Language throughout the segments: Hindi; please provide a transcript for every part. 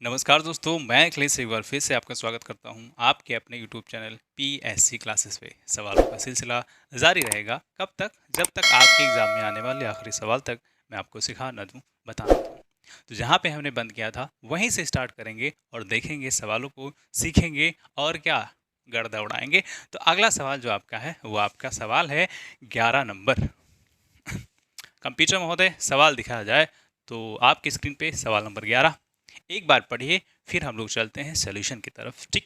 नमस्कार दोस्तों, मैं अखिलेश एक बार फिर से आपका स्वागत करता हूं आपके अपने यूट्यूब चैनल पीएससी क्लासेस पे। सवालों का सिलसिला जारी रहेगा कब तक, जब तक आपके एग्जाम में आने वाले आखिरी सवाल तक मैं आपको सिखा न दूं, बता न दूं। तो जहां पे हमने बंद किया था वहीं से स्टार्ट करेंगे और देखेंगे सवालों को, सीखेंगे और क्या गर्दा उड़ाएंगे। तो अगला सवाल जो आपका है वो आपका सवाल है 11 नंबर। कंप्यूटर महोदय सवाल दिखाया जाए तो आपकी स्क्रीन पे सवाल नंबर 11 एक बार पढ़िए, फिर हम लोग चलते हैं सॉल्यूशन की तरफ। ठीक,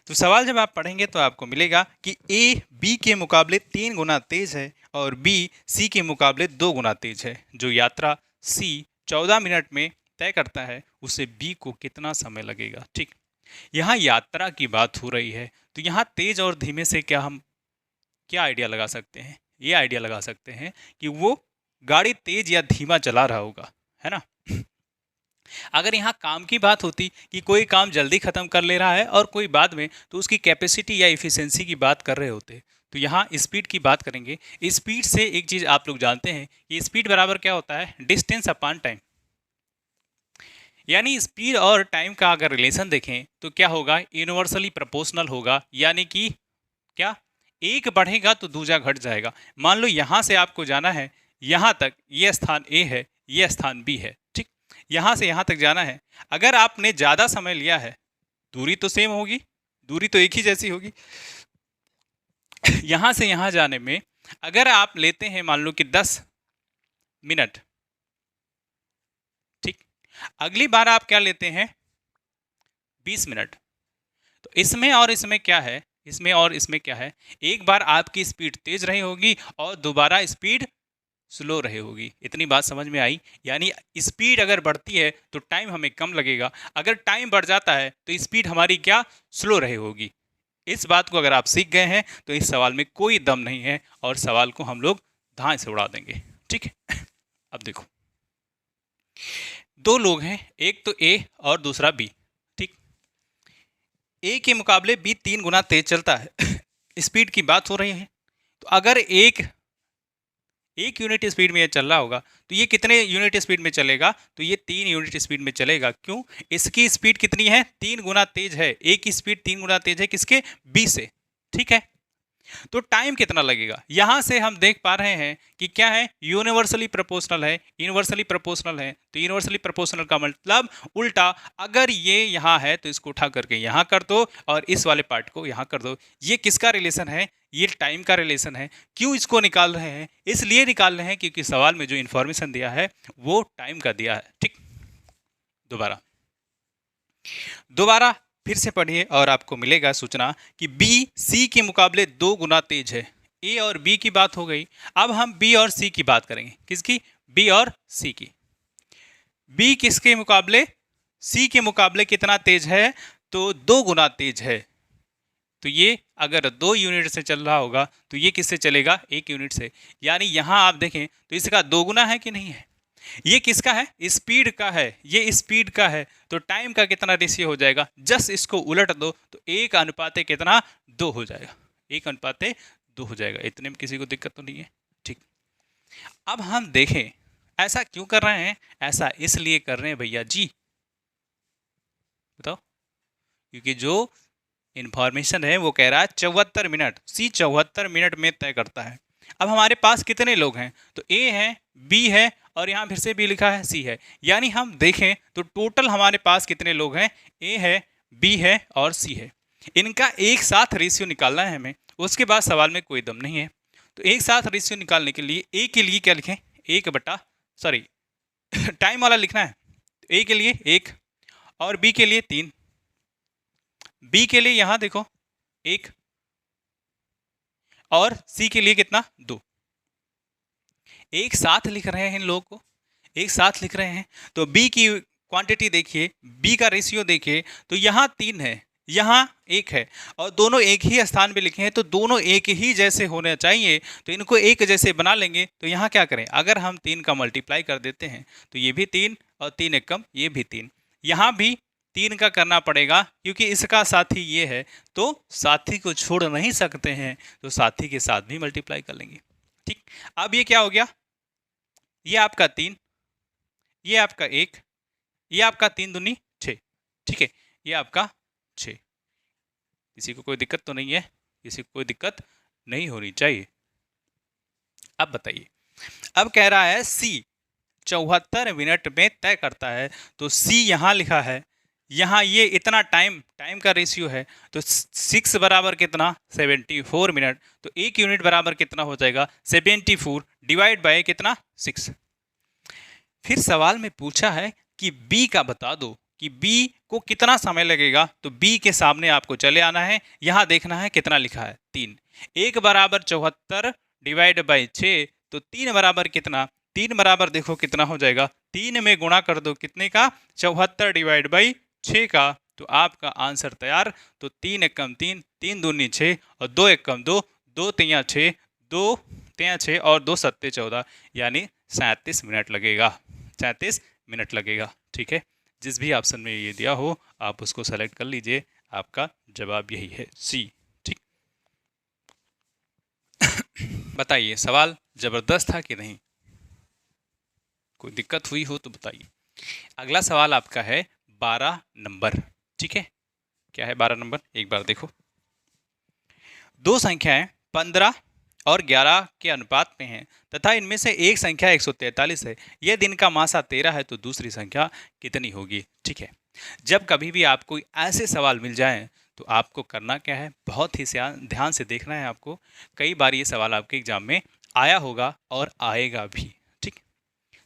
तो सवाल जब आप पढ़ेंगे तो आपको मिलेगा कि ए बी के मुकाबले 3 गुना तेज है और बी सी के मुकाबले 2 गुना तेज है। जो यात्रा सी 14 मिनट में तय करता है उसे बी को कितना समय लगेगा। ठीक, यहाँ यात्रा की बात हो रही है तो यहाँ तेज और धीमे से क्या हम क्या आइडिया लगा सकते हैं? ये आइडिया लगा सकते हैं कि वो गाड़ी तेज या धीमा चला रहा होगा, है ना। अगर यहाँ काम की बात होती कि कोई काम जल्दी खत्म कर ले रहा है और कोई बाद में, तो उसकी कैपेसिटी या इफिशिएंसी की बात कर रहे होते। तो यहाँ स्पीड की बात करेंगे। स्पीड से एक चीज़ आप लोग जानते हैं कि स्पीड बराबर क्या होता है, डिस्टेंस अपॉन टाइम। यानी स्पीड और टाइम का अगर रिलेशन देखें तो क्या होगा, यूनिवर्सली प्रोपोर्शनल होगा। यानी कि क्या, एक बढ़ेगा तो दूसरा घट जाएगा। मान लो यहाँ से आपको जाना है, यहाँ तक ये स्थान ए है, ये स्थान बी है। ठीक, यहाँ से यहाँ तक जाना है। अगर आपने ज़्यादा समय लिया है, दूरी तो सेम होगी, दूरी तो एक ही जैसी होगी। यहाँ से यहाँ जाने में अगर आप लेते हैं मान लो कि 10 मिनट, ठीक, अगली बार आप क्या लेते हैं, 20 मिनट। तो इसमें और इसमें क्या है, इसमें और इसमें क्या है, एक बार आपकी स्पीड तेज रही होगी और दोबारा स्पीड स्लो रही होगी। इतनी बात समझ में आई। यानी स्पीड अगर बढ़ती है तो टाइम हमें कम लगेगा, अगर टाइम बढ़ जाता है तो स्पीड हमारी क्या, स्लो रही होगी। इस बात को अगर आप सीख गए हैं तो इस सवाल में कोई दम नहीं है और सवाल को हम लोग धाए से उड़ा देंगे। ठीक है, अब देखो, दो लोग हैं, एक तो ए और दूसरा बी। ठीक, ए के मुकाबले बी 3 गुना तेज चलता है। स्पीड की बात हो रही है, तो अगर एक यूनिट स्पीड में ये चल रहा होगा तो ये कितने यूनिट स्पीड में चलेगा, तो ये 3 यूनिट स्पीड में चलेगा। क्यों, इसकी स्पीड कितनी है, 3 गुना तेज है। ए की स्पीड 3 गुना तेज है किसके, बी से। ठीक है, तो टाइम कितना लगेगा, यहां से हम देख पा रहे हैं कि क्या है, यूनिवर्सली प्रोपोर्शनल है। यूनिवर्सली प्रोपोर्शनल है तो यूनिवर्सली प्रोपोर्शनल का मतलब उल्टा, अगर ये यहां है तो इसको उठा करके यहां कर दो और इस वाले पार्ट को यहां कर दो। ये किसका रिलेशन है, ये टाइम का रिलेशन है। क्यों इसको निकाल रहे हैं, इसलिए निकाल रहे हैं क्योंकि सवाल में जो इंफॉर्मेशन दिया है वो टाइम का दिया है। ठीक, दोबारा दोबारा फिर से पढ़िए और आपको मिलेगा सूचना कि बी सी के मुकाबले 2 गुना तेज है। ए और बी की बात हो गई, अब हम बी और सी की बात करेंगे। किसकी, बी और सी की। बी किसके मुकाबले, सी के मुकाबले कितना तेज है, तो 2 गुना तेज है। तो ये अगर 2 यूनिट से चल रहा होगा तो ये किससे चलेगा, 1 यूनिट से। यानी यहाँ आप देखें तो इसका 2 गुना है कि नहीं है। ये किसका है, स्पीड का है, ये स्पीड का है। तो टाइम का कितना रेशियो हो जाएगा, जस्ट इसको उलट दो तो 1 अनुपाते कितना, 2 हो जाएगा। 1 अनुपाते 2 हो जाएगा। इतने में किसी को दिक्कत तो नहीं है। ठीक, अब हम देखें ऐसा क्यों कर रहे हैं, ऐसा इसलिए कर रहे हैं भैया जी, बताओ, क्योंकि जो इंफॉर्मेशन है वो कह रहा है 74 मिनट, सी 74 मिनट में तय करता है। अब हमारे पास कितने लोग हैं, तो ए है, बी है और यहाँ फिर से बी लिखा है, सी है। यानी हम देखें तो टोटल हमारे पास कितने लोग हैं, ए है, बी है और सी है। इनका एक साथ रेशियो निकालना है हमें, उसके बाद सवाल में कोई दम नहीं है। तो एक साथ रेशियो निकालने के लिए ए के लिए क्या लिखें, 1 बटा सॉरी टाइम वाला लिखना है। ए के लिए 1 और बी के लिए 3, बी के लिए यहां देखो 1 और सी के लिए कितना, 2। एक साथ लिख रहे हैं इन लोगों को, एक साथ लिख रहे हैं। तो बी की क्वांटिटी देखिए, बी का रेशियो देखिए, तो यहाँ 3 है, यहाँ 1 है और दोनों एक ही स्थान पे लिखे हैं तो दोनों एक ही जैसे होने चाहिए। तो इनको एक जैसे बना लेंगे। तो यहाँ क्या करें, अगर हम 3 का मल्टीप्लाई कर देते हैं तो ये भी 3 और 3 एक कम, ये भी 3, यहाँ भी 3 का करना पड़ेगा क्योंकि इसका साथी ये है तो साथी को छोड़ नहीं सकते हैं, तो साथी के साथ भी मल्टीप्लाई कर लेंगे। ठीक, अब ये क्या हो गया, ये आपका 3, ये आपका 1, ये आपका 3 दूनी 6। ठीक है, ये आपका 6। किसी को कोई दिक्कत तो नहीं है? किसी को कोई दिक्कत नहीं होनी चाहिए। अब बताइए, अब कह रहा है सी 74 मिनट में तय करता है, तो सी यहाँ लिखा है, यहाँ ये इतना टाइम का रेशियो है, तो 6 बराबर कितना 74 मिनट, तो 1 यूनिट बराबर कितना हो जाएगा 74 डिवाइड बाय कितना 6। फिर सवाल में पूछा है कि बी का बता दो कि बी को कितना समय लगेगा, तो बी के सामने आपको चले आना है, यहाँ देखना है कितना लिखा है 3। 1 बराबर 74 डिवाइड बाई 6, तो 3 बराबर कितना, 3 बराबर देखो कितना हो जाएगा, 3 में गुणा कर दो कितने का 74 डिवाइड बाई 6 का, तो आपका आंसर तैयार। तो 3 एकम 3, 3 दूनी 6 और 2 एकम 2, 2 तिया 6, 2 तिया 6 और 2 सत्ते 14, यानी 37 मिनट लगेगा, 37 मिनट लगेगा। ठीक है, जिस भी ऑप्शन में ये दिया हो आप उसको सेलेक्ट कर लीजिए, आपका जवाब यही है सी। ठीक, बताइए सवाल जबरदस्त था कि नहीं, कोई दिक्कत हुई हो तो बताइए। अगला सवाल आपका है 12 नंबर। ठीक है, क्या है 12 नंबर, एक बार देखो। दो संख्याएं 15 और 11 के अनुपात में हैं तथा इनमें से एक संख्या 143 है। यह दिन का मासा 13 है, तो दूसरी संख्या कितनी होगी। ठीक है, जब कभी भी आपको ऐसे सवाल मिल जाएं तो आपको करना क्या है, बहुत ही ध्यान से देखना है आपको। कई बार ये सवाल आपके एग्जाम में आया होगा और आएगा भी। ठीक,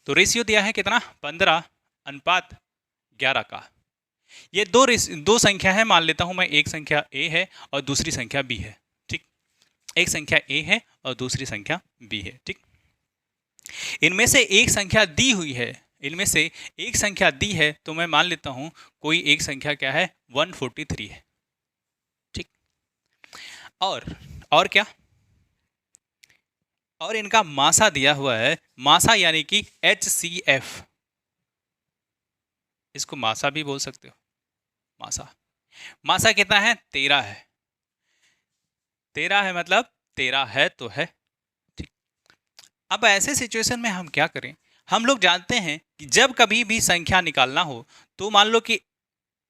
तो रेशियो दिया है कितना 15 अनुपात 11 का। ये दो संख्या है, मान लेता हूं मैं, एक संख्या ए है और दूसरी संख्या बी है। ठीक, एक संख्या ए है और दूसरी संख्या बी है। ठीक, इनमें से एक संख्या दी हुई है, इनमें से एक संख्या दी है, तो मैं मान लेता हूं कोई एक संख्या क्या है 143 है। ठीक, और क्या, और इनका मासा दिया हुआ है, मासा यानी कि HCF, इसको मासा भी बोल सकते हो। मासा कितना है 13 है, 13 है मतलब 13 है तो है। ठीक, अब ऐसे सिचुएशन में हम क्या करें, हम लोग जानते हैं कि जब कभी भी संख्या निकालना हो, तो मान लो कि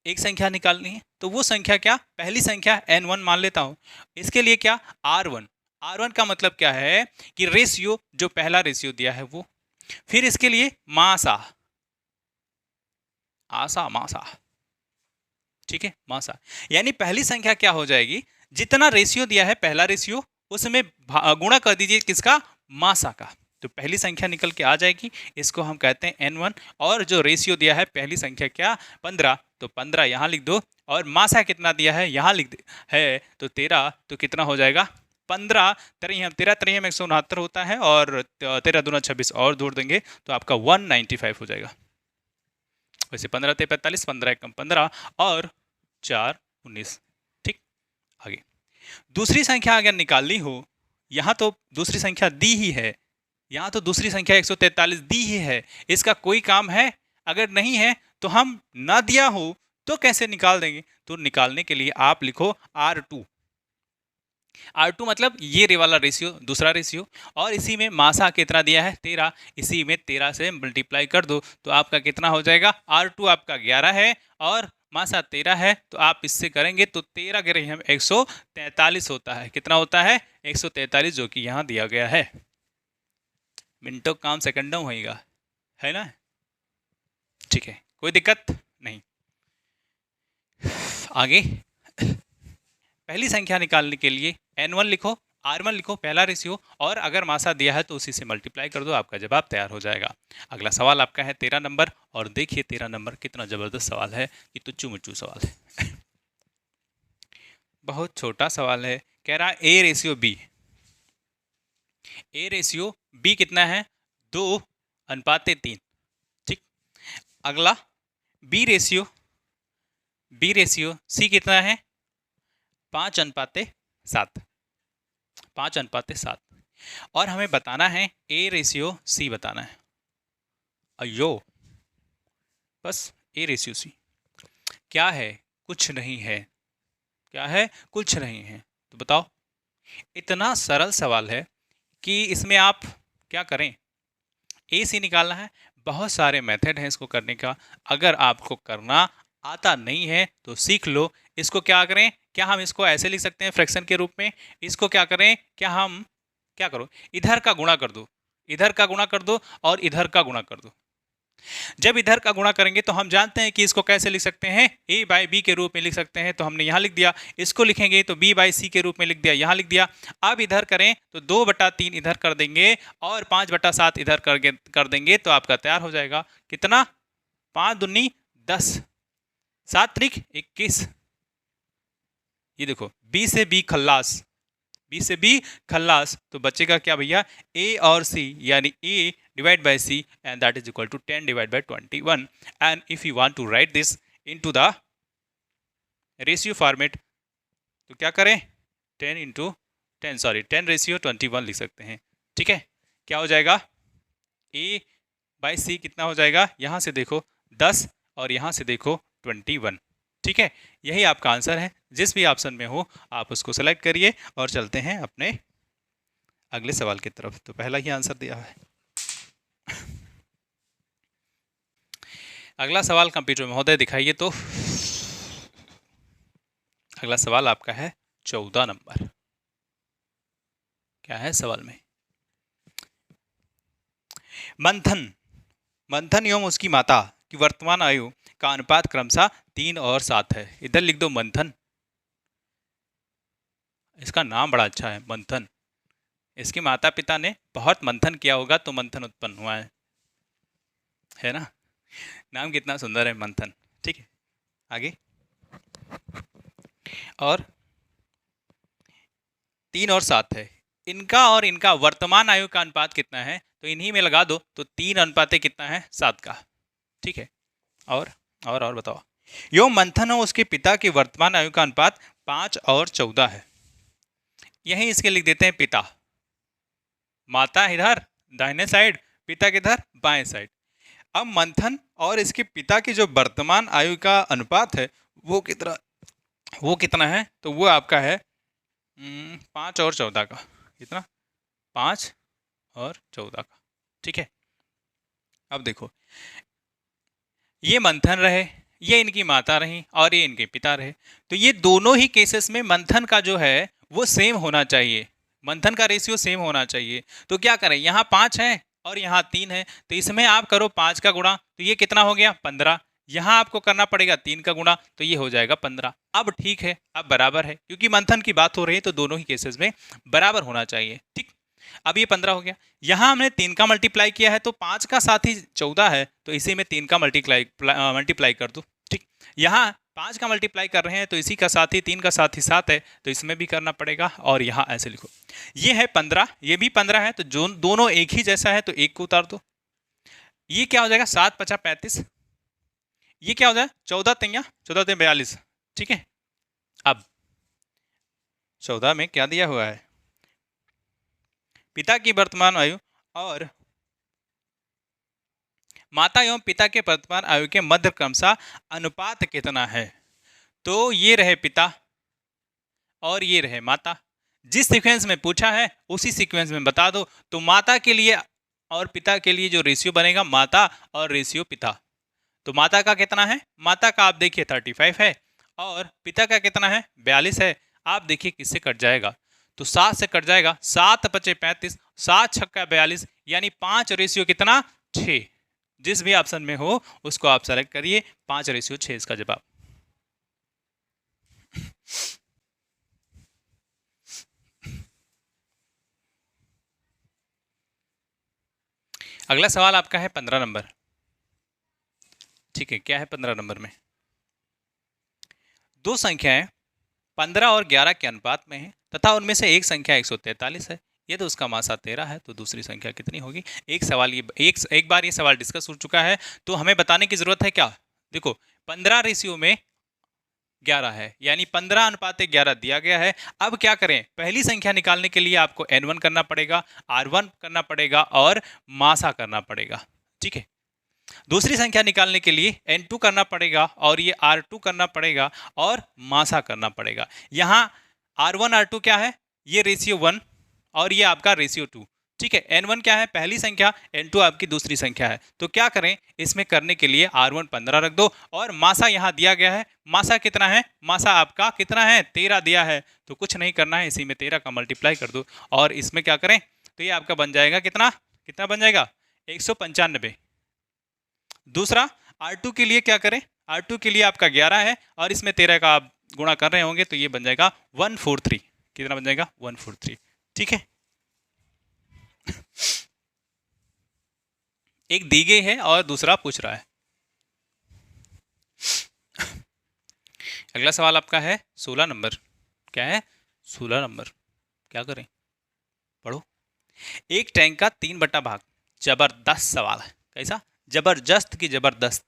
एक संख्या निकालनी है, तो वो संख्या क्या, पहली संख्या n1 मान लेता हूं, इसके लिए क्या R1 का मतलब क्या है कि रेशियो, जो पहला रेशियो दिया है वो, फिर इसके लिए मासा, ठीक है, मासा, यानी पहली संख्या क्या हो जाएगी, जितना रेशियो दिया है पहला रेशियो, उसमें गुणा कर दीजिए किसका, मासा का, तो पहली संख्या निकल के आ जाएगी। इसको हम कहते हैं n1, और जो रेशियो दिया है पहली संख्या क्या 15, तो 15 यहाँ लिख दो, और मासा कितना दिया है यहाँ लिख है तो 13, तो कितना हो जाएगा 15 13 3 में 169 होता है, और 13 दूना 26 और जोड़ देंगे तो आपका 195 हो जाएगा। वैसे 15 ते 45, 15 एकम 15 और 4 19। ठीक, आगे दूसरी संख्या अगर निकालनी हो, यहाँ तो दूसरी संख्या दी ही है, यहाँ तो दूसरी संख्या 143 दी ही है, इसका कोई काम है, अगर नहीं है तो हम ना दिया हो तो कैसे निकाल देंगे, तो निकालने के लिए आप लिखो R2 मतलब ये रे वाला रेशियो, दूसरा रेशियो, और इसी में मासा कितना दिया है 13, इसी में 13 से मल्टीप्लाई कर दो, तो आपका कितना हो जाएगा, R2 आपका 11 है और मासा 13 है, तो आप इससे करेंगे तो 13 गिरे हम 143 होता है, कितना होता है 143, जो कि यहाँ दिया गया है। मिनटों काम सेकंडों होएगा, है ना। ठीक है, कोई दिक्कत नहीं। आगे पहली संख्या निकालने के लिए n1 लिखो, R1 लिखो, पहला रेशियो, और अगर मासा दिया है तो उसी से मल्टीप्लाई कर दो, आपका जवाब तैयार हो जाएगा। अगला सवाल आपका है 13 नंबर, और देखिए 13 नंबर कितना जबरदस्त सवाल है, कि तुच्चू मुच्चू सवाल है बहुत छोटा सवाल है। कह रहा है A ratio B, A ratio B कितना है 2:3। ठीक, अगला B रेशियो C कितना है 5:7, 5:7, और हमें बताना है A रेशियो C बताना है। अयो, बस A रेशियो C क्या है, कुछ नहीं है, क्या है, कुछ नहीं है, तो बताओ। इतना सरल सवाल है कि इसमें आप क्या करें, AC निकालना है, बहुत सारे मेथड हैं इसको करने का, अगर आपको करना आता नहीं है तो सीख लो। इसको क्या करें, क्या हम इसको ऐसे लिख सकते हैं फ्रैक्शन के रूप में? इसको क्या करें, क्या हम क्या करो, इधर का गुणा कर दो, इधर का गुणा कर दो और इधर का गुणा कर दो। जब इधर का गुणा करेंगे तो हम जानते हैं कि इसको कैसे लिख सकते हैं, a बाई बी के रूप में लिख सकते हैं, तो हमने यहाँ लिख दिया। इसको लिखेंगे तो b बाई सी के रूप में लिख दिया, यहाँ लिख दिया। अब इधर करें तो 2/3 इधर कर देंगे और 5/7 इधर कर देंगे, तो आपका तैयार हो जाएगा कितना, 5 दूनी 10, 7 त्रिक 21। ये देखो b से b खल्लास, बी से बी खल्लास, तो बचेगा क्या भैया, ए और सी, यानी A divide by C and that is equal to 10 divide by 21। And if you want to write this into the ratio format तो क्या करें, 10 रेशियो 21 लिख सकते हैं। ठीक है, क्या हो जाएगा, ए बाई सी कितना हो जाएगा, यहाँ से देखो 10 और यहाँ से देखो 21। ठीक है, यही आपका आंसर है। जिस भी ऑप्शन में हो आप उसको सेलेक्ट करिए और चलते हैं अपने अगले सवाल की तरफ। तो पहला ही आंसर दिया है। अगला सवाल कंप्यूटर महोदय दिखाइए। तो अगला सवाल आपका है 14 नंबर। क्या है सवाल में, मंथन एवं उसकी माता की वर्तमान आयु का अनुपात क्रमशः 3 और 7 है। इधर लिख दो मंथन, इसका नाम बड़ा अच्छा है मंथन। इसके माता पिता ने बहुत मंथन किया होगा तो मंथन उत्पन्न हुआ है ना। नाम कितना सुंदर है मंथन। ठीक है, आगे। और 3 और 7 है, इनका और इनका वर्तमान आयु का अनुपात कितना है, तो इन्हीं में लगा दो तो 3 अनुपात कितना है, 7 का। ठीक है, और बताओ। यो मंथन और उसके पिता की वर्तमान आयु का अनुपात 5 और 14 है। यही इसके लिख देते हैं पिता, माता इधर दाहिने साइड, पिता किधर बाएं साइड। अब मंथन और इसके पिता की जो वर्तमान आयु का अनुपात है वो कितना है, तो वो आपका है 5 और 14 का। कितना, 5 और 14 का। ठीक है, अब देखो, ये मंथन रहे, ये इनकी माता रही और ये इनके पिता रहे, तो ये दोनों ही केसेस में मंथन का जो है वो सेम होना चाहिए, मंथन का रेशियो सेम होना चाहिए। तो क्या करें, यहाँ 5 है और यहाँ 3 है, तो इसमें आप करो 5 का गुणा, तो ये कितना हो गया 15। यहाँ आपको करना पड़ेगा 3 का गुणा, तो ये हो जाएगा 15। अब ठीक है, अब बराबर है, क्योंकि मंथन की बात हो रही है तो दोनों ही केसेस में बराबर होना चाहिए। ठीक, अब ये 15 हो गया। यहाँ हमने 3 का मल्टीप्लाई किया है तो 5 का साथ ही 14 है, तो इसी में 3 का मल्टीप्लाई कर दो। ठीक, यहाँ 5 का मल्टीप्लाई कर रहे हैं तो इसी का साथ ही 3 का साथ ही 7 है, तो इसमें भी करना पड़ेगा। और यहाँ ऐसे लिखो, ये है 15, ये भी 15 है, तो जो दोनों एक ही जैसा है तो एक को उतार दो। ये क्या हो जाएगा, 7 × 5 = 35। ये क्या हो जाए, 14 × 42। ठीक है, अब 14 में क्या दिया हुआ है, पिता की वर्तमान आयु और माता एवं पिता के वर्तमान आयु के मध्य क्रमशः अनुपात कितना है। तो ये रहे पिता और ये रहे माता, जिस सीक्वेंस में पूछा है उसी सीक्वेंस में बता दो। तो माता के लिए और पिता के लिए जो रेशियो बनेगा, माता और रेशियो पिता, तो माता का कितना है, माता का आप देखिए 35 है और पिता का कितना है 42 है। आप देखिए किससे कट जाएगा, तो 7 से कट जाएगा, 7 × 5 = 35, 7 × 6 = 42, यानी 5 रेशियो कितना 6। जिस भी ऑप्शन में हो उसको आप सेलेक्ट करिए, 5 रेशियो 6 इसका जवाब। अगला सवाल आपका है 15 नंबर। ठीक है, क्या है 15 नंबर में, दो संख्याएं 15 और 11 के अनुपात में है तथा उनमें से एक संख्या 143 है। ये तो उसका मासा 13 है, तो दूसरी संख्या कितनी होगी। एक सवाल, ये एक बार ये सवाल डिस्कस हो चुका है, तो हमें बताने की जरूरत है क्या। देखो 15 रेशियो में 11 है, यानी 15 अनुपात 11 दिया गया है। अब क्या करें, पहली संख्या निकालने के लिए आपको n1 करना पड़ेगा, r1 करना पड़ेगा और मासा करना पड़ेगा। ठीक है, दूसरी संख्या निकालने के लिए n2 करना पड़ेगा और ये r2 करना पड़ेगा और मासा करना पड़ेगा। यहाँ r1 r2 क्या है, ये रेशियो 1 और ये आपका रेशियो 2, ठीक है, n1 क्या है, पहली संख्या, n2 आपकी दूसरी संख्या है। तो क्या करें, इसमें करने के लिए r1 15 रख दो और मासा यहाँ दिया गया है। मासा कितना है, मासा आपका कितना है, 13 दिया है। तो कुछ नहीं करना है, इसी में 13 का मल्टीप्लाई कर दो और इसमें क्या करें, तो ये आपका बन जाएगा कितना, कितना बन जाएगा, 195। दूसरा R2 के लिए क्या करें, R2 के लिए आपका 11 है और इसमें 13 का आप गुणा कर रहे होंगे तो ये बन जाएगा 143। कितना बन जाएगा, 143। ठीक है, एक दी गई है और दूसरा पूछ रहा है। अगला सवाल आपका है 16 नंबर। क्या है, 16 नंबर। क्या करें, पढ़ो। एक टैंक का 3/भाग। जबरदस्त सवाल है, कैसा, जबरदस्त की जबरदस्त,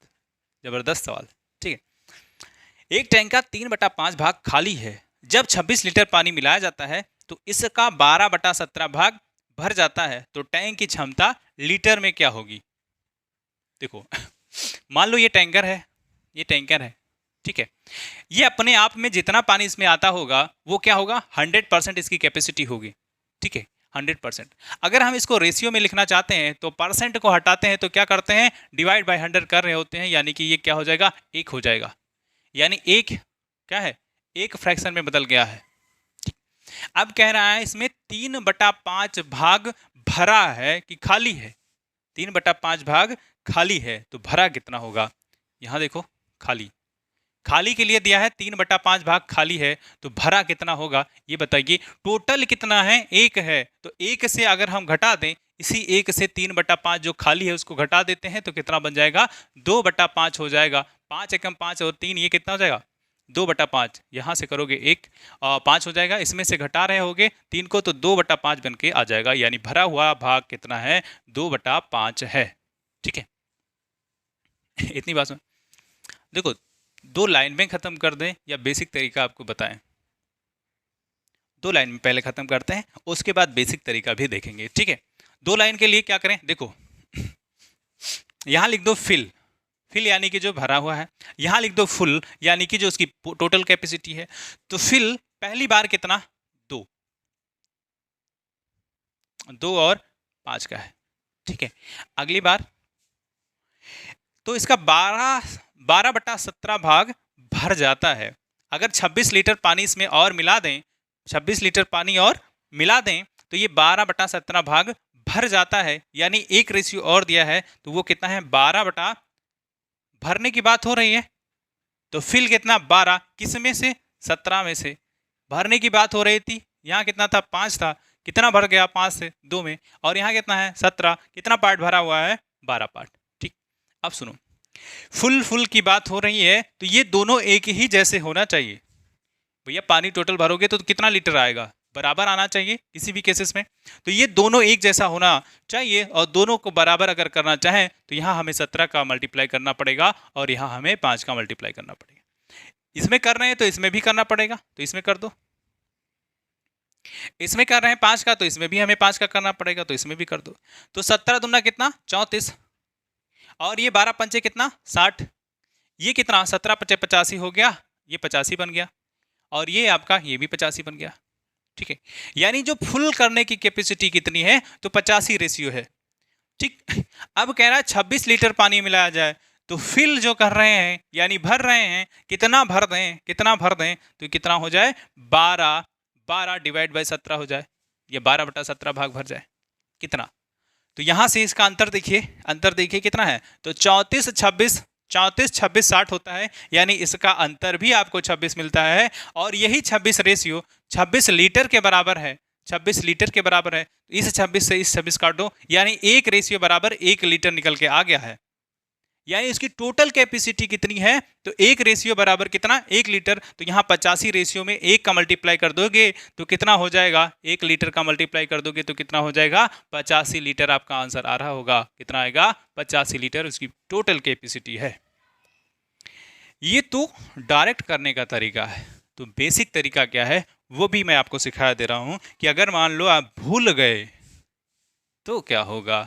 जबरदस्त सवाल। ठीक है, एक टैंक का 3/5 भाग खाली है। जब 26 लीटर पानी मिलाया जाता है तो इसका 12/17 भाग भर जाता है, तो टैंक की क्षमता लीटर में क्या होगी। देखो मान लो ये टैंकर है, ये टैंकर है, ठीक है, ये अपने आप में जितना पानी इसमें आता होगा वो क्या होगा, 100% इसकी कैपेसिटी होगी। ठीक है, 100%। अगर हम इसको रेशियो में लिखना चाहते हैं तो परसेंट को हटाते हैं तो क्या करते हैं, डिवाइड बाय 100 कर रहे होते हैं, यानी कि ये क्या हो जाएगा, 1 हो जाएगा। यानी एक क्या है, एक फ्रैक्शन में बदल गया है। अब कह रहा है इसमें 3/5 भाग भरा है कि खाली है। 3/5 भाग खाली है तो भरा कितना होगा, यहां देखो, खाली, खाली के लिए दिया है 3/5 भाग खाली है, तो भरा कितना होगा ये बताइए। टोटल कितना है, 1 है, तो 1 से अगर हम घटा दें, इसी 1 से 3/5 जो खाली है उसको घटा देते हैं तो कितना बन जाएगा, 2/5 हो जाएगा। 5 एकम 5 और 3, ये कितना हो जाएगा, 2/5। यहाँ से करोगे 1 और 5 हो जाएगा, इसमें से घटा रहे होगे 3 को तो 2/5 बन के आ जाएगा। यानी भरा हुआ भाग कितना है, 2/5 है। ठीक है इतनी बात सुन, देखो 2 लाइन में खत्म कर दें या बेसिक तरीका आपको बताएं। 2 लाइन में पहले खत्म करते हैं, उसके बाद बेसिक तरीका भी देखेंगे। ठीक है, 2 लाइन के लिए क्या करें, देखो यहां लिख दो फिल, फिल यानी कि जो भरा हुआ है, यहां लिख दो फुल यानी कि जो उसकी टोटल कैपेसिटी है। तो फिल पहली बार कितना, 2, 2 और 5 का है। ठीक है, अगली बार तो इसका 12/17 भाग भर जाता है। अगर 26 लीटर पानी इसमें और मिला दें, 26 लीटर पानी और मिला दें तो ये 12/17 भाग भर जाता है। यानी एक रेशियो और दिया है तो वो कितना है, 12 भरने की बात हो रही है तो फिल कितना, 12, किस में से, 17 में से। भरने की बात हो रही थी, यहाँ कितना था, 5 था, कितना भर गया, 5 से 2 में, और यहाँ कितना है, 17, कितना पार्ट भरा हुआ है, 12 पार्ट। ठीक, अब सुनो, फुल फुल की बात हो रही है तो ये दोनों एक ही जैसे होना चाहिए। भैया पानी टोटल भरोगे तो कितना लीटर आएगा, बराबर आना चाहिए किसी भी केसेस में। तो ये दोनों एक जैसा होना चाहिए और दोनों को बराबर अगर करना चाहें तो यहाँ हमें 17 का मल्टीप्लाई करना पड़ेगा और यहाँ हमें 5 का मल्टीप्लाई करना पड़ेगा। इसमें कर रहे हैं तो इसमें भी करना पड़ेगा, तो इसमें कर दो। इसमें कर रहे हैं 5 का तो इसमें भी हमें 5 का करना पड़ेगा, तो इसमें भी कर दो। तो 17 दूना कितना, 34, और ये 12 पंचे कितना, 60, ये कितना, 17 पचे 85 हो गया, ये 85 बन गया, और ये आपका ये भी 85 बन गया। ठीक है, यानी जो फुल करने की कैपेसिटी कितनी है, तो 85 रेशियो है। ठीक, अब कह रहा है 26 लीटर पानी मिलाया जाए तो फिल जो कर रहे हैं यानी भर रहे हैं, कितना भर दें, कितना भर दें, तो कितना हो जाए, 12 डिवाइड बाय 17 हो जाए, या 12/17 भाग भर जाए, कितना। तो यहां से इसका अंतर देखिए, अंतर देखिए कितना है, तो 34 26 60 होता है, यानी इसका अंतर भी आपको 26 मिलता है। और यही 26 रेशियो 26 लीटर के बराबर है, 26 लीटर के बराबर है। इस 26 से इस 26 काट दो, यानी एक रेशियो बराबर 1 लीटर निकल के आ गया है। यानी इसकी टोटल कैपेसिटी कितनी है, तो एक रेशियो बराबर कितना, 1 लीटर। तो यहाँ 85 रेशियो में 1 का मल्टीप्लाई कर दोगे तो कितना हो जाएगा, 1 लीटर का मल्टीप्लाई कर दोगे तो कितना हो जाएगा, 85 लीटर आपका आंसर आ रहा होगा। कितना आएगा, 85 लीटर उसकी टोटल कैपेसिटी है। ये तो डायरेक्ट करने का तरीका है। तो बेसिक तरीका क्या है वो भी मैं आपको सिखा दे रहा हूं कि अगर मान लो आप भूल गए तो क्या होगा,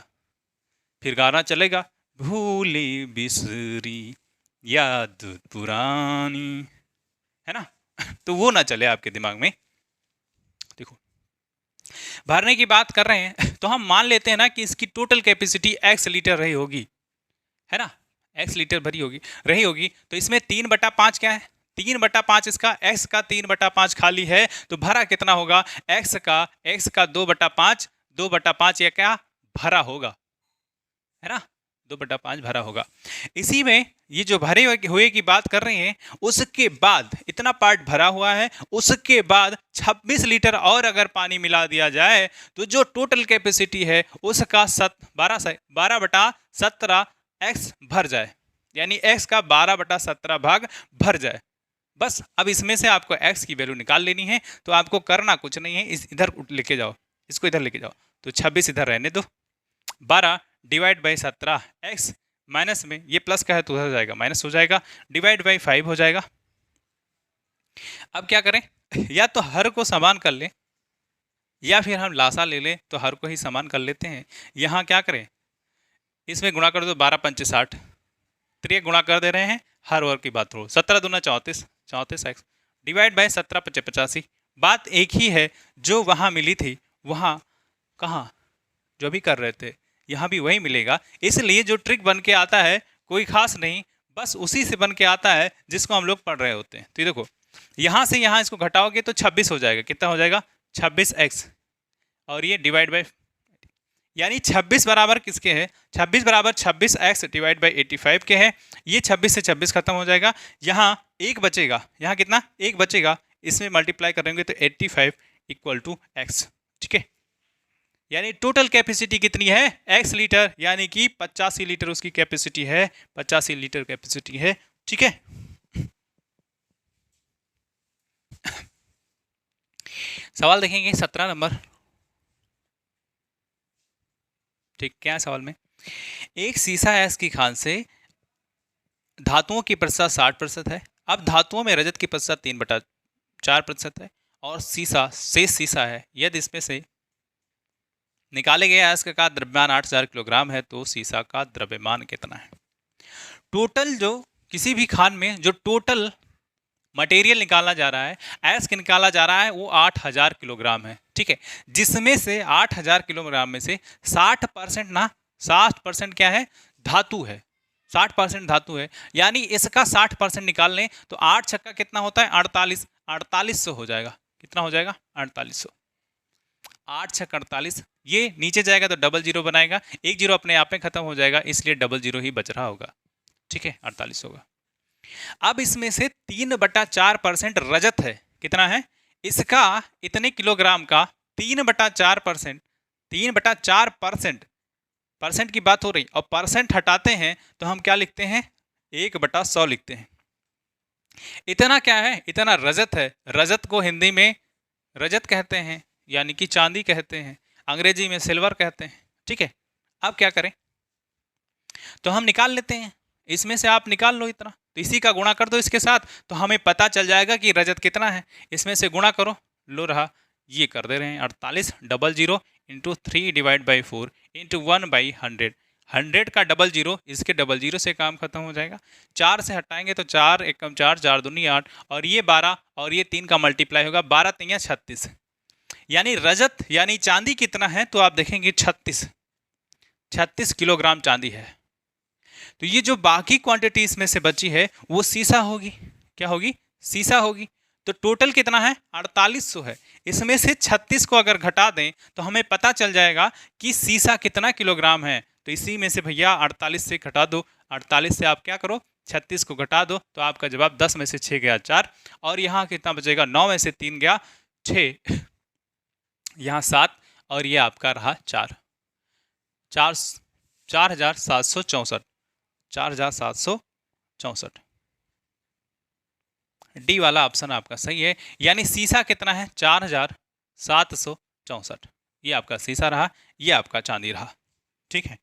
फिर गाना चलेगा, भूली बिसरी याद पुरानी, है ना तो वो ना चले आपके दिमाग में। देखो भरने की बात कर रहे हैं तो हम मान लेते हैं ना कि इसकी टोटल कैपेसिटी x लीटर रही होगी, है ना, x लीटर भरी होगी रही होगी। तो इसमें 3/5 क्या है, 3/5 इसका, x का 3/5 खाली है, तो भरा कितना होगा, x का 2/5, 2/5 या क्या भरा होगा, है ना, 2/5 भरा होगा। इसी में ये जो भरे हुए की बात कर रहे हैं, उसके बाद इतना पार्ट भरा हुआ है, उसके बाद 26 लीटर और अगर पानी मिला दिया जाए तो जो टोटल कैपेसिटी है उसका 12/17 x भर जाए, यानी x का 12/17 भाग भर जाए। बस अब इसमें से आपको x की वैल्यू निकाल लेनी है, तो आपको करना कुछ नहीं है, इधर लेके जाओ, इसको इधर लेके जाओ, तो 26 इधर रहने दो, 12 डिवाइड बाई 17 x माइनस में, ये प्लस का है तो उधर जाएगा माइनस हो जाएगा, डिवाइड बाई 5 हो जाएगा। अब क्या करें, या तो हर को समान कर लें या फिर हम लासा ले लें, तो हर को ही समान कर लेते हैं। यहाँ क्या करें, इसमें गुणा कर दो, 12×5 = 60, त्रिय गुणा कर दे रहे हैं, हर वर्ग की बात हो, 17 दूना 34, 34x डिवाइड बाई 17×5 = 85। बात एक ही है जो वहाँ मिली थी, वहाँ कहाँ जो भी कर रहे थे यहाँ भी वही मिलेगा। इसलिए जो ट्रिक बन के आता है कोई खास नहीं, बस उसी से बन के आता है जिसको हम लोग पढ़ रहे होते हैं। तो देखो यहाँ से यहाँ इसको घटाओगे तो 26 हो जाएगा, कितना हो जाएगा 26x, और ये डिवाइड बाई, यानी 26 बराबर किसके है, 26 बराबर 26x डिवाइड बाई 85 के है। ये 26 से 26 खत्म हो जाएगा, यहाँ एक बचेगा, यहाँ कितना एक बचेगा, इसमें मल्टीप्लाई करेंगे तो 85 = x, ठीक है। यानी टोटल कैपेसिटी कितनी है, x लीटर, यानी कि 85 लीटर उसकी कैपेसिटी है, 85 लीटर कैपेसिटी है, ठीक है। सवाल देखेंगे 17 नंबर, ठीक, क्या है सवाल में, एक सीसा है की खान से धातुओं की प्रतिशत 60% है। अब धातुओं में रजत की प्रतिशत 3/4% है और सीसा शेष सीसा है। यदि इसमें से निकाले गए अयस्क का द्रव्यमान 8000 किलोग्राम है तो सीसा का द्रव्यमान कितना है। टोटल जो किसी भी खान में जो टोटल मटेरियल निकाला जा रहा है, अयस्क निकाला जा रहा है, वो 8000 किलोग्राम है, ठीक है। जिसमें से 8000 किलोग्राम में से 60% ना, 60% क्या है, धातु है, 60% धातु है, यानी इसका 60% निकाल लें तो 8 छक्का कितना होता है 48, 4800 हो जाएगा, कितना हो जाएगा 4800, 8 छक्का 48, ये नीचे जाएगा तो डबल जीरो बनाएगा, एक जीरो अपने आप में खत्म हो जाएगा, इसलिए डबल जीरो ही बच रहा होगा, ठीक है, 48 होगा। अब इसमें से 3/4% रजत है, कितना है, इसका इतने किलोग्राम का 3/4%, 3/4% परसेंट की बात हो रही, और परसेंट हटाते हैं तो हम क्या लिखते हैं 1/100 लिखते हैं। इतना क्या है, इतना रजत है, रजत को हिंदी में रजत कहते हैं, यानी कि चांदी कहते हैं, अंग्रेजी में सिल्वर कहते हैं, ठीक है। अब क्या करें, तो हम निकाल लेते हैं, इसमें से आप निकाल लो इतना, तो इसी का गुणा कर दो इसके साथ, तो हमें पता चल जाएगा कि रजत कितना है, इसमें से गुणा करो, लो रहा, ये कर दे रहे हैं 48, double zero into 3 divide by 4 into 1/100, 100 का डबल जीरो, इसके डबल जीरो से काम खत्म हो जाएगा, 4 से हटाएंगे तो 4 एकम 4, 4 दूनी 8, और ये 12 और ये 3 का मल्टीप्लाई होगा, 12 3 36, यानी रजत यानी चांदी कितना है, तो आप देखेंगे 36 किलोग्राम चांदी है। तो ये जो बाकी क्वांटिटी इसमें से बची है वो सीसा होगी, क्या होगी, सीसा होगी। तो टोटल कितना है 4800 है, इसमें से 36 को अगर घटा दें तो हमें पता चल जाएगा कि सीसा कितना किलोग्राम है। तो इसी में से भैया 48 से घटा दो, 48 से आप क्या करो 36 को घटा दो, तो आपका जवाब 10 में से 6 गया 4, और यहाँ कितना बचेगा 9 में से 3 गया 6, यहाँ 7, और ये आपका रहा 4, 4764, 4764, डी वाला ऑप्शन आपका सही है। यानी सीसा कितना है 4764, ये आपका सीसा रहा, ये आपका चांदी रहा, ठीक है।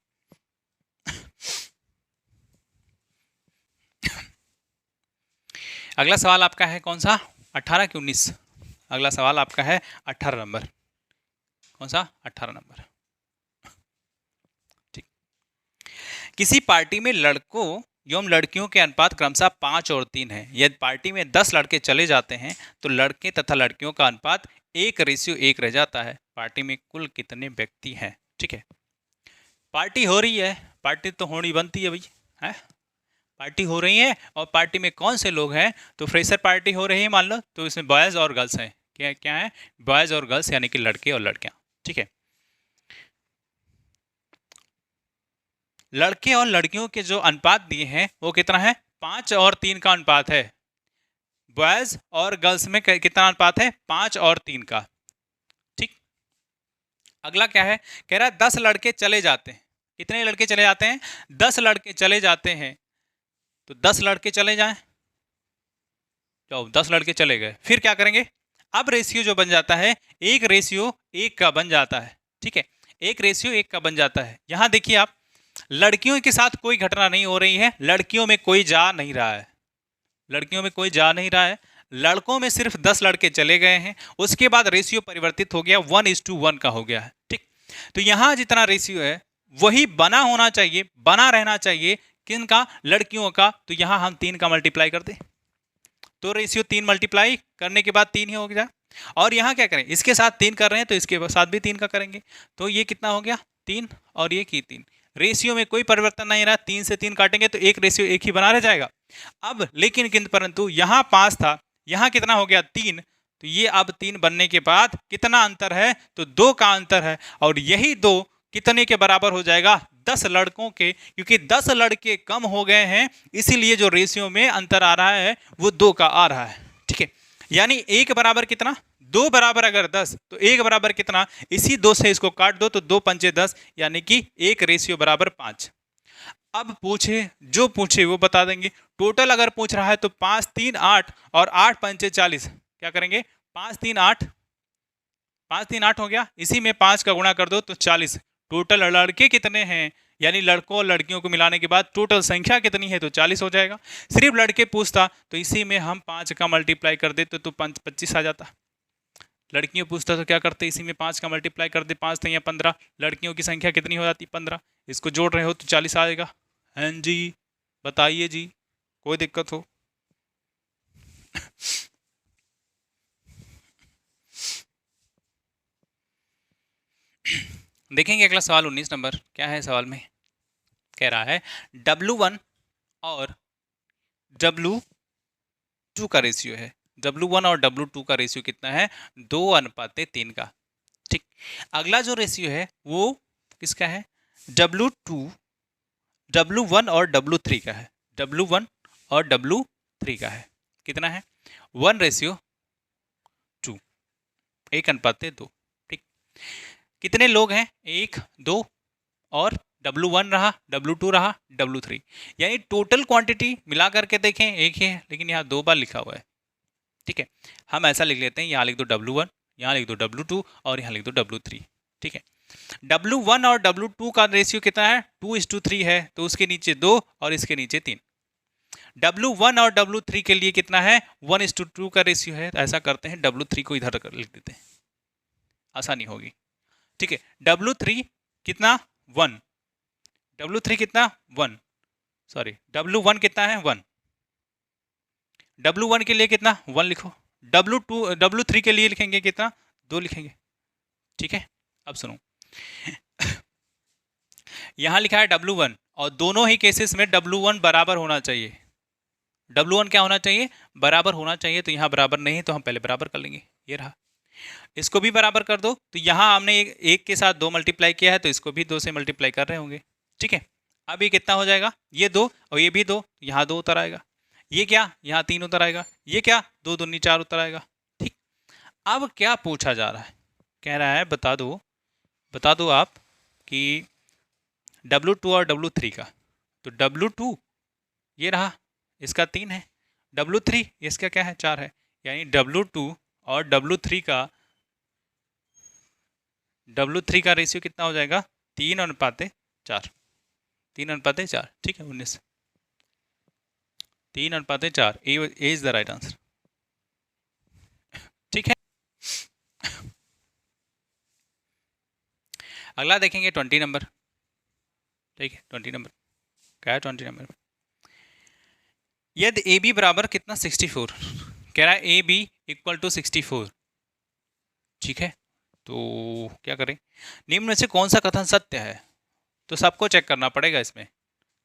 अगला सवाल आपका है कौन सा 18 कि 19, अगला सवाल आपका है 18 नंबर, कौन सा 18 नंबर, ठीक। किसी पार्टी में लड़कों एवं लड़कियों के अनुपात क्रमशः 5 और 3 है। यदि पार्टी में 10 लड़के चले जाते हैं तो लड़के तथा लड़कियों का अनुपात 1:1 रह जाता है। पार्टी में कुल कितने व्यक्ति हैं? ठीक है, पार्टी हो रही है, पार्टी तो होनी बनती है भाई, है पार्टी हो रही है और पार्टी में कौन से लोग हैं? तो फ्रेशर पार्टी हो रही है मान लो, तो इसमें बॉयज़ और गर्ल्स हैं। क्या क्या है? बॉयज़ और गर्ल्स, यानी कि लड़के और लड़कियां। ठीक है, लड़के और लड़कियों के जो अनुपात दिए हैं वो कितना है? 5 और 3 का अनुपात है। बॉयज़ और गर्ल्स में कितना अनुपात है? 5 और 3 का। ठीक, अगला क्या है? कह रहा है 10 लड़के चले जाते हैं। कितने लड़के चले जाते हैं? 10 लड़के चले जाते हैं। तो 10 लड़के चले जाएं, तो 10 लड़के चले गए, फिर क्या करेंगे? अब रेशियो जो बन जाता है 1:1 का बन जाता है। ठीक है, 1:1 का बन जाता है। यहां देखिए आप, लड़कियों के साथ कोई घटना नहीं हो रही है, लड़कियों में कोई जा नहीं रहा है, लड़कियों में कोई जा नहीं रहा है, लड़कों में सिर्फ 10 लड़के चले गए हैं। उसके बाद रेशियो परिवर्तित हो गया, 1:1 का हो गया है। ठीक, तो यहां जितना रेशियो है वही बना होना चाहिए, बना रहना चाहिए। किनका? लड़कियों का। तो यहां हम 3 का मल्टीप्लाई कर दें, तो रेशियो 3 मल्टीप्लाई करने के बाद 3 ही हो गया। और यहाँ क्या करें? इसके साथ 3 कर रहे हैं तो इसके साथ भी 3 का करेंगे, तो ये कितना हो गया? 3, और ये की 3। रेशियो में कोई परिवर्तन नहीं रहा, 3 से 3 काटेंगे तो 1:1 ही बना रह जाएगा। अब लेकिन किंतु परंतु यहाँ 5 था, यहाँ कितना हो गया? 3। तो ये अब 3 बनने के बाद कितना अंतर है? तो 2 का अंतर है, और यही 2 कितने के बराबर हो जाएगा? 10 लड़कों के, क्योंकि 10 लड़के कम हो गए हैं, इसीलिए जो रेशियो में अंतर आ रहा है वो 2 का आ रहा है। ठीक है, यानी 1 बराबर कितना? 2 बराबर अगर 10 तो 1 बराबर कितना? इसी 2 से इसको काट दो तो 2 पंचे 10, यानी कि 1 रेशियो बराबर 5। अब पूछे जो पूछे वो बता देंगे। टोटल अगर पूछ रहा है तो 5 3 8 और 8 पंचे 40। क्या करेंगे? 5 3 8, 5 3 8 हो गया, इसी में 5 का गुणा कर दो तो 40। टोटल लड़के कितने हैं, यानी लड़कों और लड़कियों को मिलाने के बाद टोटल संख्या कितनी है? तो 40 हो जाएगा। सिर्फ लड़के पूछता तो इसी में हम 5 का मल्टीप्लाई कर देते तो 25 आ जाता। लड़कियों पूछता तो क्या करते? इसी में 5 का मल्टीप्लाई कर दे, 5 तो या 15, लड़कियों की संख्या कितनी हो जाती? 15। इसको जोड़ रहे हो तो 40 आएगा। हाँ जी, बताइए जी, कोई दिक्कत हो? देखेंगे अगला सवाल 19 नंबर। क्या है सवाल में? कह रहा है W1 और W2 का रेशियो है। W1 और W2 का रेशियो कितना है? 2:3 का। ठीक, अगला जो रेशियो है वो किसका है? W1 और W3 का है। W1 और W3 का है। कितना है? 1:2, 1:2। ठीक, कितने लोग हैं? 1 2, और W1 रहा, W2 रहा, W3, यानी टोटल क्वांटिटी मिला करके देखें एक ही है, लेकिन यहाँ 2 बार लिखा हुआ है। ठीक है, हम ऐसा लिख लेते हैं, यहाँ लिख दो W1, यहाँ लिख दो W2 और यहाँ लिख दो W3। ठीक है, W1 और W2 का रेशियो कितना है? 2:3 है, तो उसके नीचे 2 और इसके नीचे 3। W1 और W3 के लिए कितना है? 1:2 का रेशियो है। तो ऐसा करते हैं, W3 को इधर लिख देते हैं, आसानी होगी। ठीक है, W3 कितना? 1। W3 कितना? 1, सॉरी W1 कितना है? 1। W1 के लिए कितना? 1 लिखो। W3 के लिए लिखेंगे कितना? 2 लिखेंगे। ठीक है, अब सुनो, यहां लिखा है W1, और दोनों ही केसेस में W1 बराबर होना चाहिए। W1 क्या होना चाहिए? बराबर होना चाहिए। तो यहाँ बराबर नहीं है तो हम पहले बराबर कर लेंगे, ये रहा। इसको भी बराबर कर दो, तो यहाँ हमने एक के साथ 2 मल्टीप्लाई किया है तो इसको भी 2 से मल्टीप्लाई कर रहे होंगे। ठीक है, अब ये कितना हो जाएगा? ये 2 और ये भी 2, यहाँ 2 उतर आएगा। ये क्या? यहाँ 3 उतर आएगा। ये क्या? 2 दूनी 4 उतर आएगा। ठीक, अब क्या पूछा जा रहा है? कह रहा है बता दो आप कि W2 और W3 का। तो W2 ये रहा, इसका 3 है। W3 इसका क्या है? 4 है। यानी W2 और W3 का रेशियो कितना हो जाएगा? 3:4। 3:4। ठीक है, 19। 3:4। ए इज द राइट आंसर। ठीक है, अगला देखेंगे 20 नंबर। ठीक है, 20 नंबर क्या है? 20 नंबर यदि ए बी बराबर कितना 64, कह रहा है ए बी इक्वल टू 64, ठीक है। तो क्या करें, निम्न में से कौन सा कथन सत्य है, तो सबको चेक करना पड़ेगा। इसमें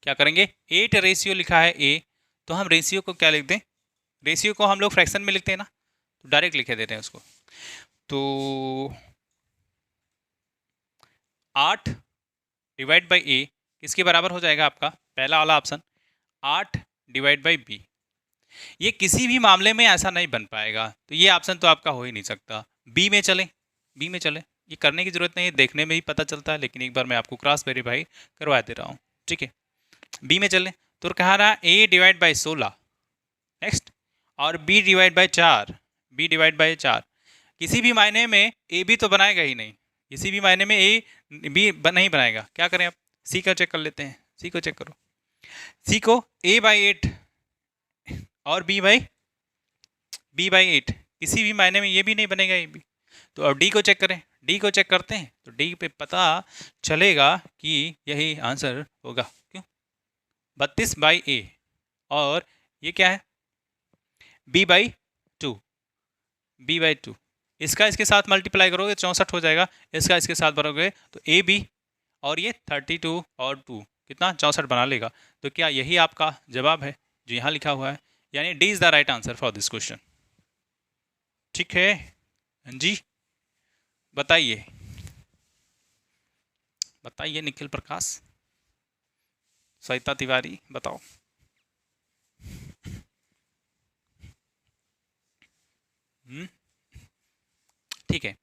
क्या करेंगे, 8 रेशियो लिखा है ए, तो हम रेशियो को क्या लिख दें, रेशियो को हम लोग फ्रैक्शन में लिखते हैं ना, तो डायरेक्ट लिखे देते हैं उसको। तो 8 डिवाइड बाई ए किसके बराबर हो जाएगा, आपका पहला वाला ऑप्शन 8 डिवाइड बाई बी। ये किसी भी मामले में ऐसा नहीं बन पाएगा, तो ये ऑप्शन तो आपका हो ही नहीं सकता। बी में चलें, बी में चलें, ये करने की ज़रूरत नहीं है, देखने में ही पता चलता है, लेकिन एक बार मैं आपको क्रॉस वेरीफाई करवा दे रहा हूँ, ठीक है। बी में चलें, तो कहा रहा ए डिवाइड बाई 16, नेक्स्ट, और B divide by 4, B divide by 4। किसी भी मायने में ए बी तो बनाएगा ही नहीं, किसी भी मायने में ए बी नहीं बनाएगा। क्या करें, आप सी का चेक कर लेते हैं, सी को चेक करो, सी को ए बाई 8 और बी बाई 8, किसी भी मायने में ये भी नहीं बनेगा ए बी। तो अब डी को चेक करें, डी को चेक करते हैं, तो डी पे पता चलेगा कि यही आंसर होगा। क्यों, 32 बाई ए, और ये क्या है, बी बाई 2, बी बाई 2, इसका इसके साथ मल्टीप्लाई करोगे 64 हो जाएगा, इसका इसके साथ भरोगे तो ए बी, और ये 32 और 2 कितना 64 बना लेगा। तो क्या यही आपका जवाब है जो यहाँ लिखा हुआ है, यानी D is the right answer for this question, ठीक है जी। बताइए बताइए निखिल प्रकाश, सविता तिवारी, बताओ। ठीक है,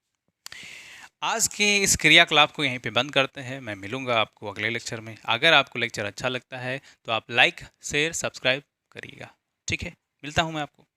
आज के इस क्रियाकलाप को यहीं पे बंद करते हैं। मैं मिलूंगा आपको अगले लेक्चर में। अगर आपको लेक्चर अच्छा लगता है तो आप लाइक शेयर सब्सक्राइब करिएगा, ठीक है। मिलता हूं मैं आपको।